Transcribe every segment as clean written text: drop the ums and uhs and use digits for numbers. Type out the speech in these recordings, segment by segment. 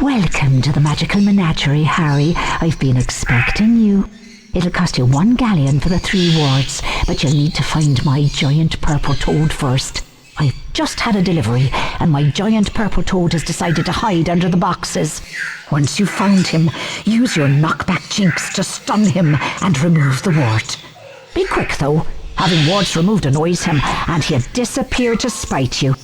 Welcome to the magical menagerie, Harry. I've been expecting you. It'll cost you 1 galleon for the 3 wards, but you'll need to find my giant purple toad first. I've just had a delivery, and my giant purple toad has decided to hide under the boxes. Once you've found him, use your knockback jinx to stun him and remove the wart. Be quick, though. Having warts removed annoys him, and he'll disappear to spite you.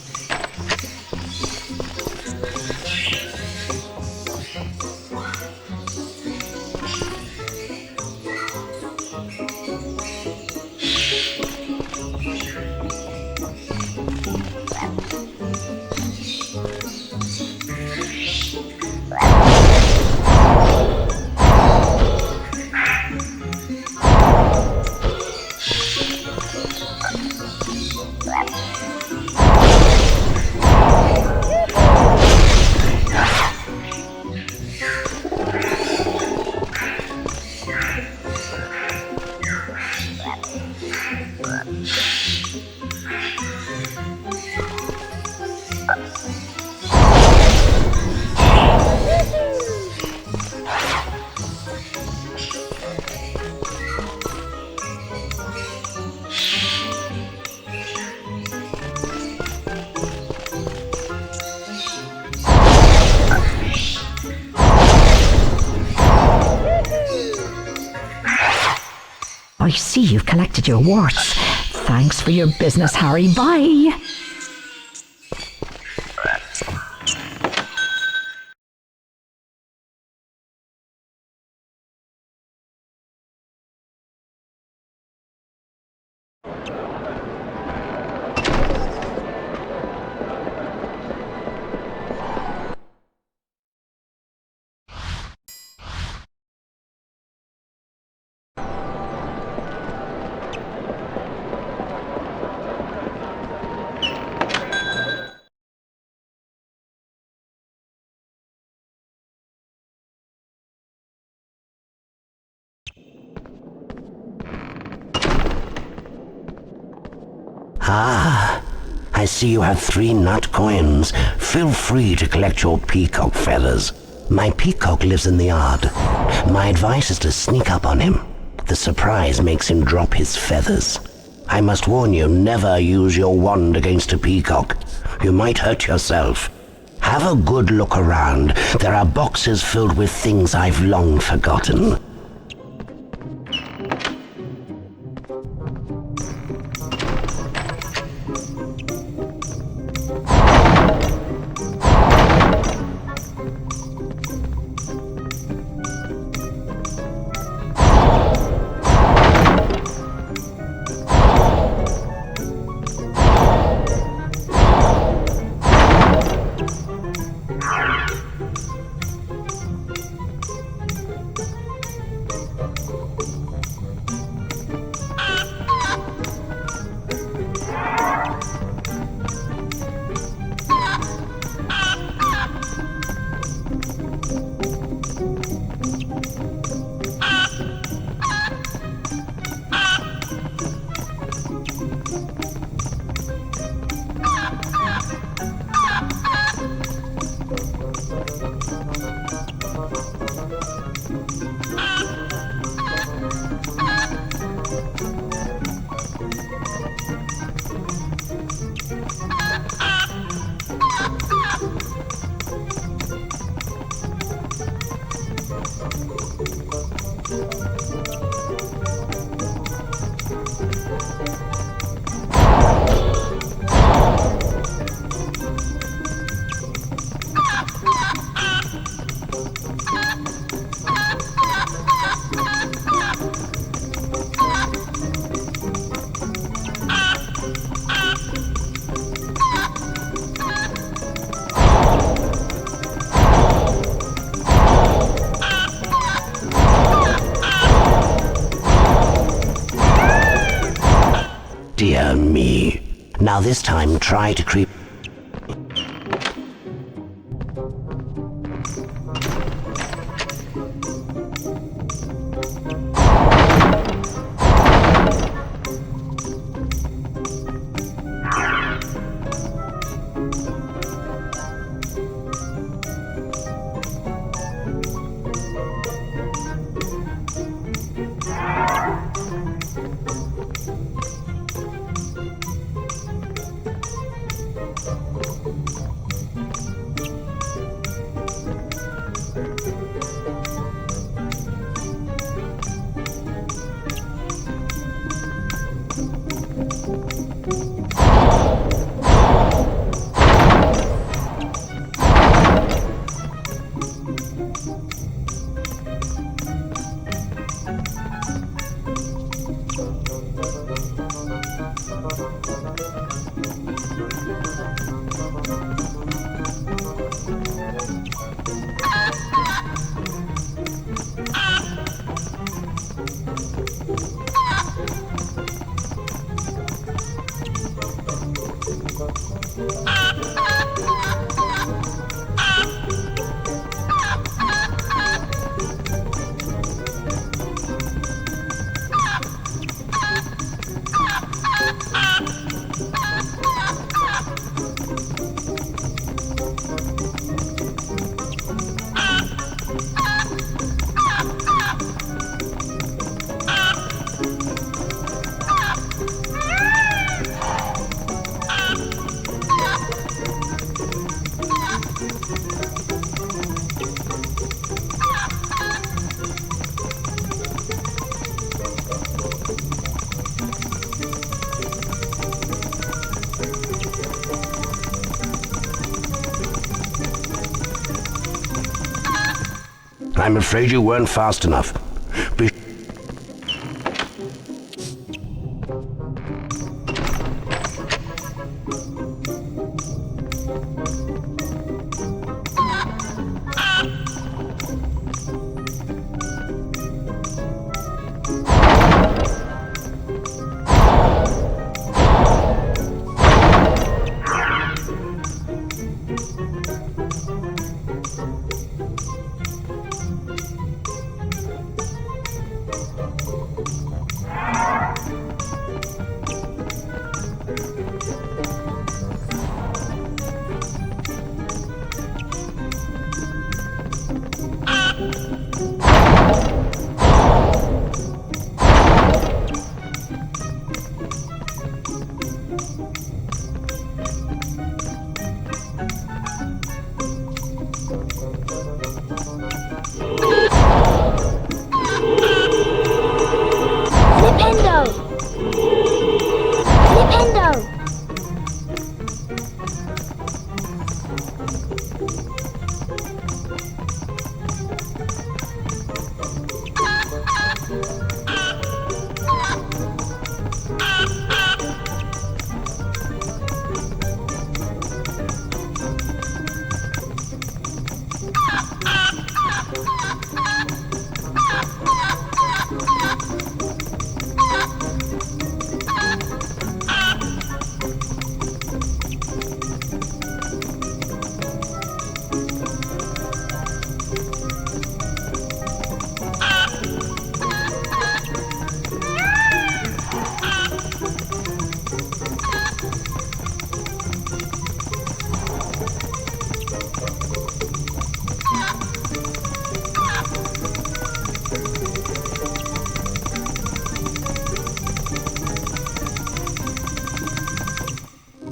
I see you've collected your warts. Thanks for your business, Harry. Bye! Ah, I see you have 3 nut coins. Feel free to collect your peacock feathers. My peacock lives in the yard. My advice is to sneak up on him. The surprise makes him drop his feathers. I must warn you, never use your wand against a peacock. You might hurt yourself. Have a good look around. There are boxes filled with things I've long forgotten. Dear me. Now this time try to creep... I'm afraid you weren't fast enough. Be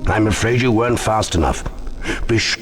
I'm afraid you weren't fast enough. Be sh-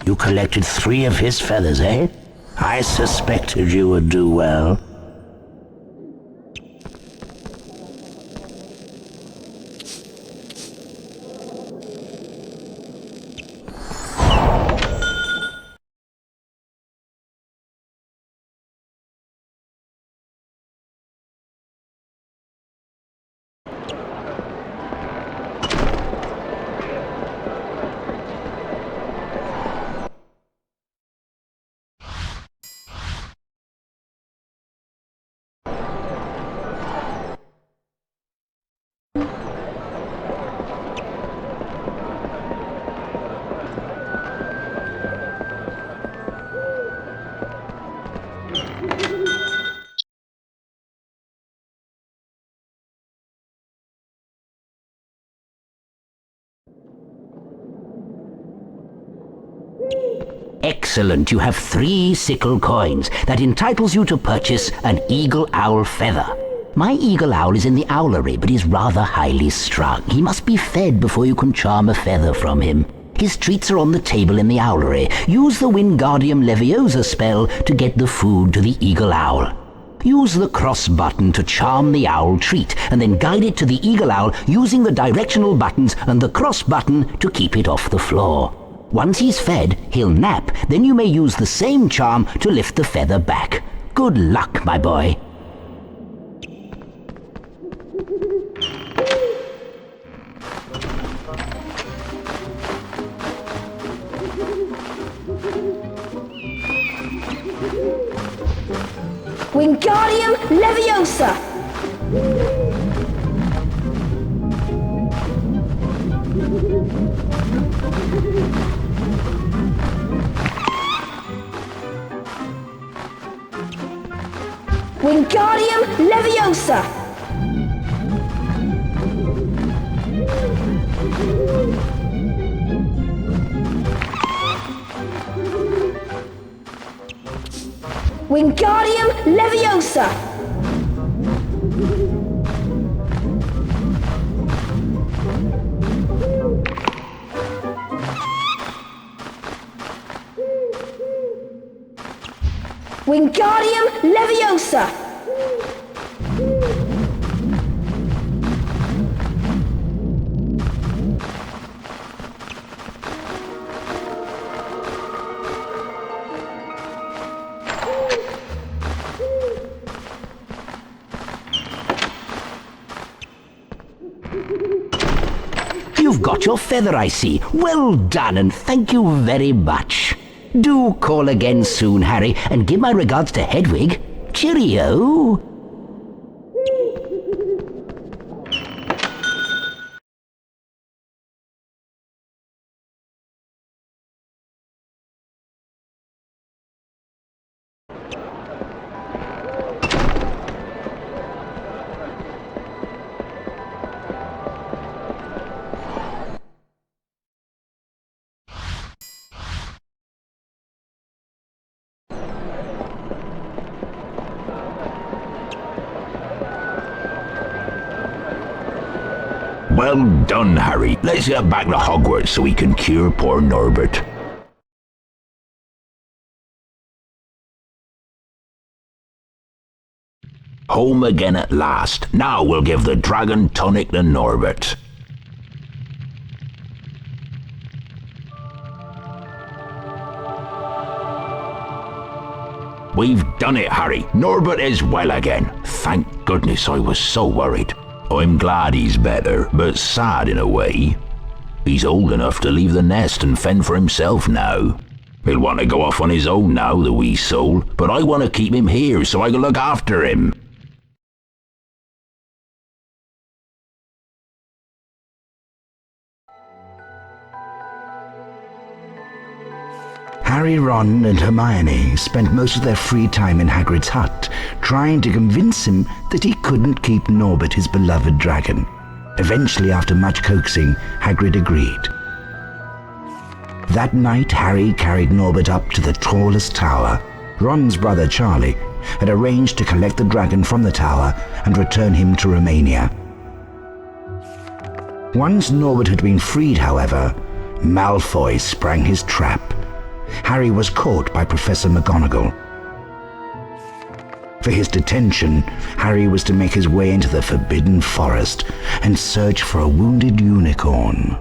You collected 3 of his feathers, eh? I suspected you would do well. Excellent. You have 3 sickle coins. That entitles you to purchase an eagle owl feather. My eagle owl is in the owlery, but is rather highly strung. He must be fed before you can charm a feather from him. His treats are on the table in the owlery. Use the Wingardium Leviosa spell to get the food to the eagle owl. Use the cross button to charm the owl treat, and then guide it to the eagle owl using the directional buttons and the cross button to keep it off the floor. Once he's fed, he'll nap. Then you may use the same charm to lift the feather back. Good luck, my boy. Wingardium Leviosa! Wingardium Leviosa! Wingardium Leviosa! Wingardium Leviosa! You've got your feather, I see. Well done, and thank you very much. Do call again soon, Harry, and give my regards to Hedwig. Cheerio. Well done, Harry. Let's get back to Hogwarts so we can cure poor Norbert. Home again at last. Now we'll give the dragon tonic to Norbert. We've done it, Harry. Norbert is well again. Thank goodness, I was so worried. I'm glad he's better, but sad in a way. He's old enough to leave the nest and fend for himself now. He'll want to go off on his own now, the wee soul, but I want to keep him here so I can look after him. Harry, Ron and Hermione spent most of their free time in Hagrid's hut, trying to convince him that he couldn't keep Norbert, his beloved dragon. Eventually, after much coaxing, Hagrid agreed. That night, Harry carried Norbert up to the tallest tower. Ron's brother Charlie had arranged to collect the dragon from the tower and return him to Romania. Once Norbert had been freed, however, Malfoy sprang his trap. Harry was caught by Professor McGonagall. For his detention, Harry was to make his way into the Forbidden Forest and search for a wounded unicorn.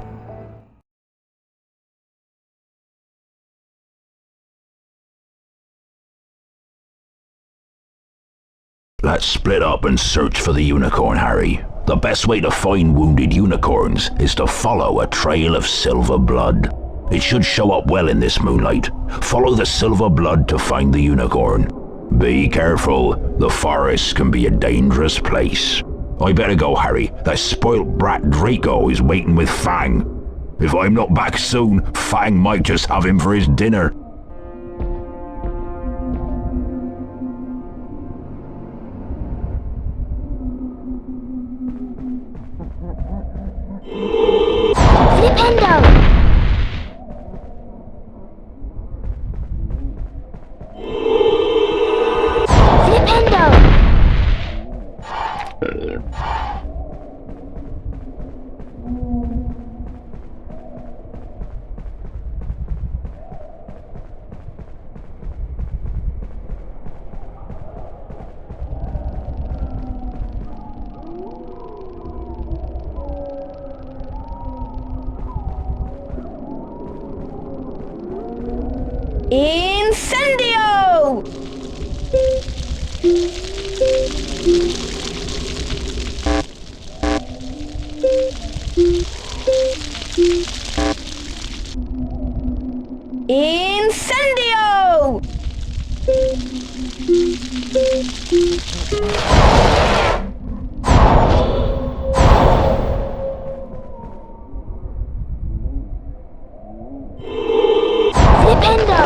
Let's split up and search for the unicorn, Harry. The best way to find wounded unicorns is to follow a trail of silver blood. It should show up well in this moonlight. Follow the silver blood to find the unicorn. Be careful, the forest can be a dangerous place. I better go, Harry. That spoilt brat Draco is waiting with Fang. If I'm not back soon, Fang might just have him for his dinner. Flipendo! Incendio! Incendio! Flipendo!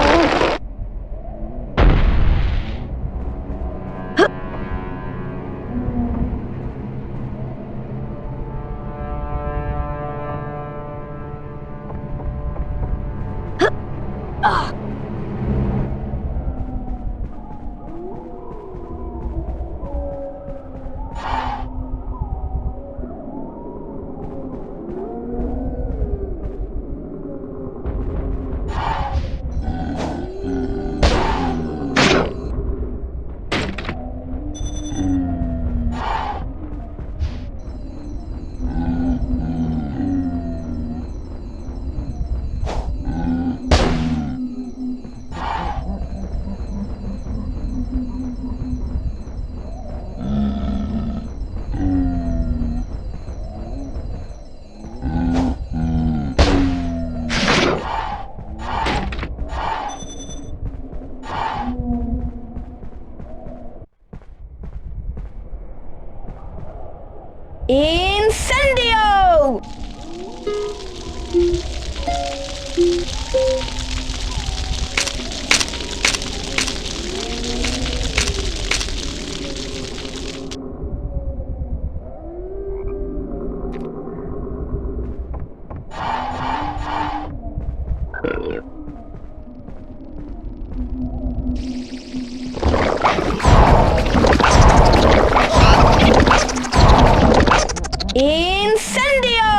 Incendio! Incendio!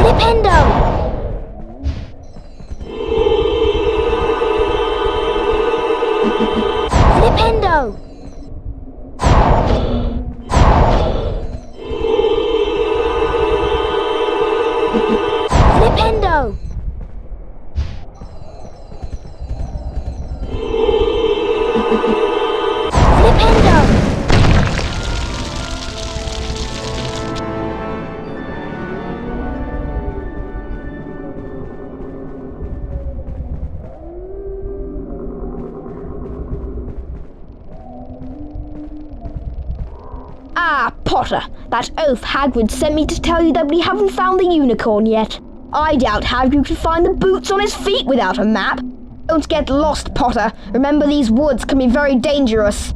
Flipendo! Flipendo! Flipendo! Flipendo! Ah, Potter, that oaf Hagrid sent me to tell you that we haven't found the unicorn yet. I doubt Hagrid could find the boots on his feet without a map. Don't get lost, Potter. Remember, these woods can be very dangerous.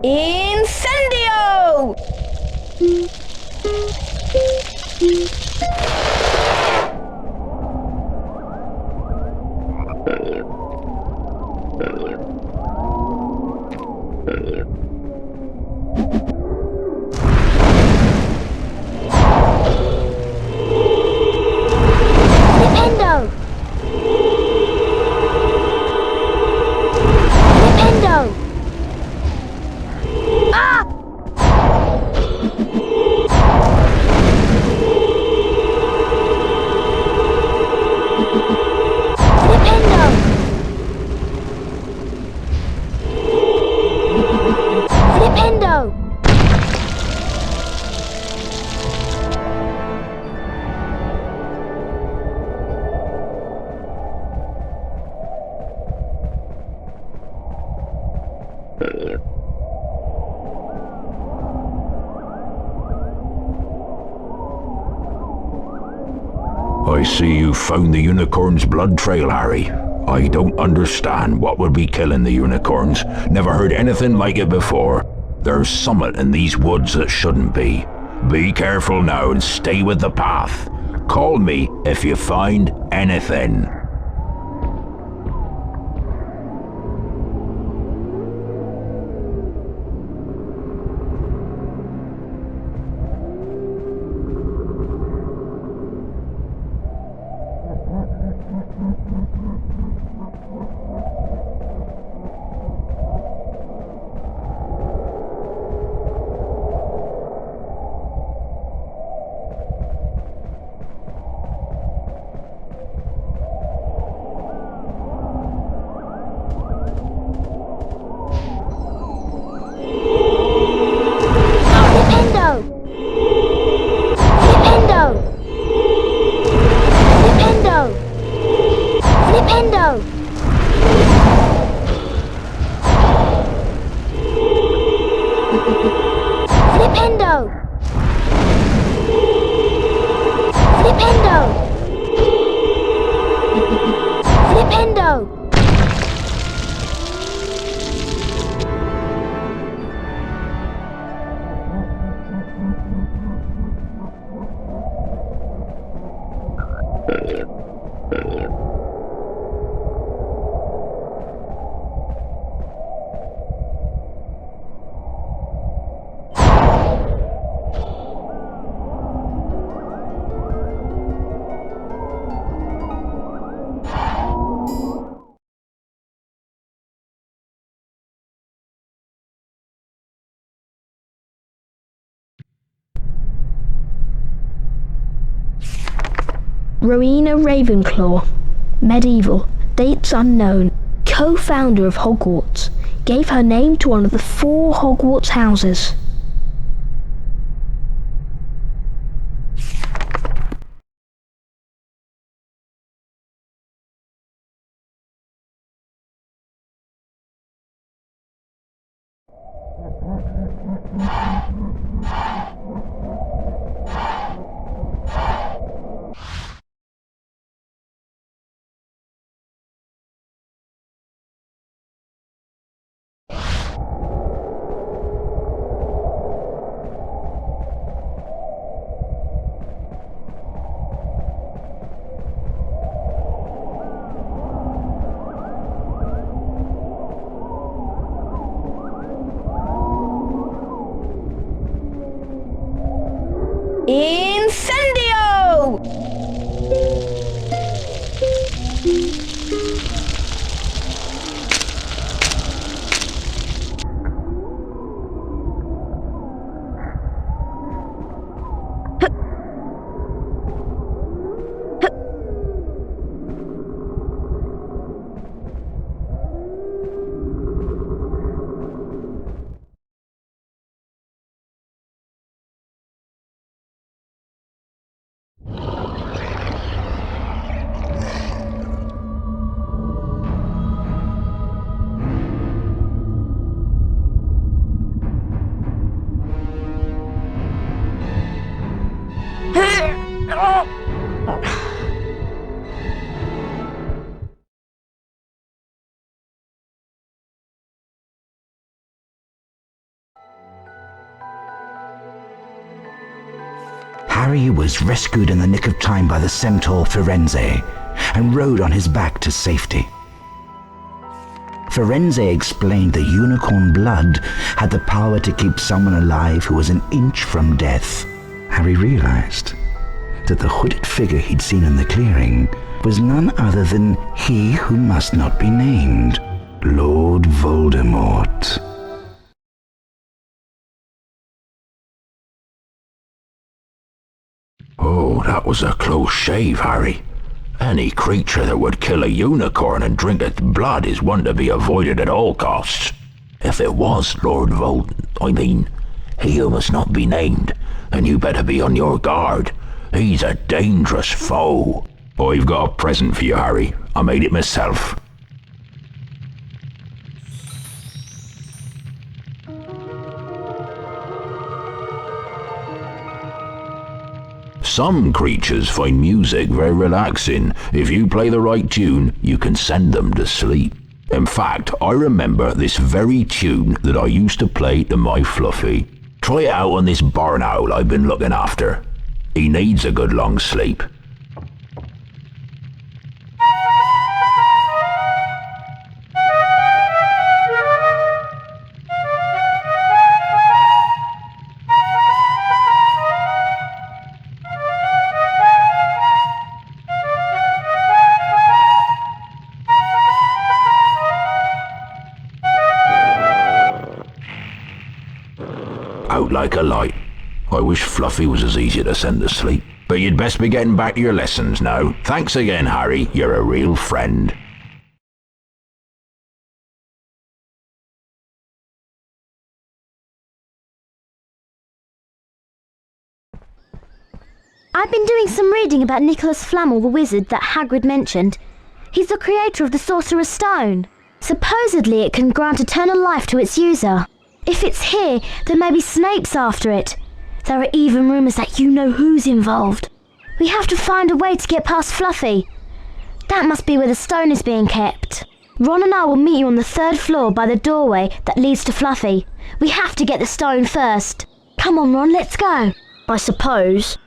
Incendio! Flipendo! Flipendo! Ah! I see you found the unicorn's blood trail, Harry. I don't understand what would be killing the unicorns. Never heard anything like it before. There's summit in these woods that shouldn't be. Be careful now and stay with the path. Call me if you find anything. Rowena Ravenclaw, medieval, dates unknown, co-founder of Hogwarts, gave her name to one of the 4 Hogwarts houses. Incendio! Harry was rescued in the nick of time by the centaur Firenze and rode on his back to safety. Firenze explained that unicorn blood had the power to keep someone alive who was an inch from death. Harry realized that the hooded figure he'd seen in the clearing was none other than he who must not be named, Lord Voldemort. Oh, that was a close shave, Harry. Any creature that would kill a unicorn and drink its blood is one to be avoided at all costs. If it was Lord he who must not be named, then you better be on your guard. He's a dangerous foe. I've got a present for you, Harry. I made it myself. Some creatures find music very relaxing. If you play the right tune, you can send them to sleep. In fact, I remember this very tune that I used to play to my Fluffy. Try it out on this barn owl I've been looking after. He needs a good long sleep. Out like a light. I wish Fluffy was as easy to send to sleep. But you'd best be getting back to your lessons now. Thanks again, Harry. You're a real friend. I've been doing some reading about Nicholas Flamel the wizard that Hagrid mentioned. He's the creator of the Sorcerer's Stone. Supposedly it can grant eternal life to its user. If it's here, then maybe Snape's after it. There are even rumours that you know who's involved. We have to find a way to get past Fluffy. That must be where the stone is being kept. Ron and I will meet you on the 3rd floor by the doorway that leads to Fluffy. We have to get the stone first. Come on, Ron, let's go. I suppose.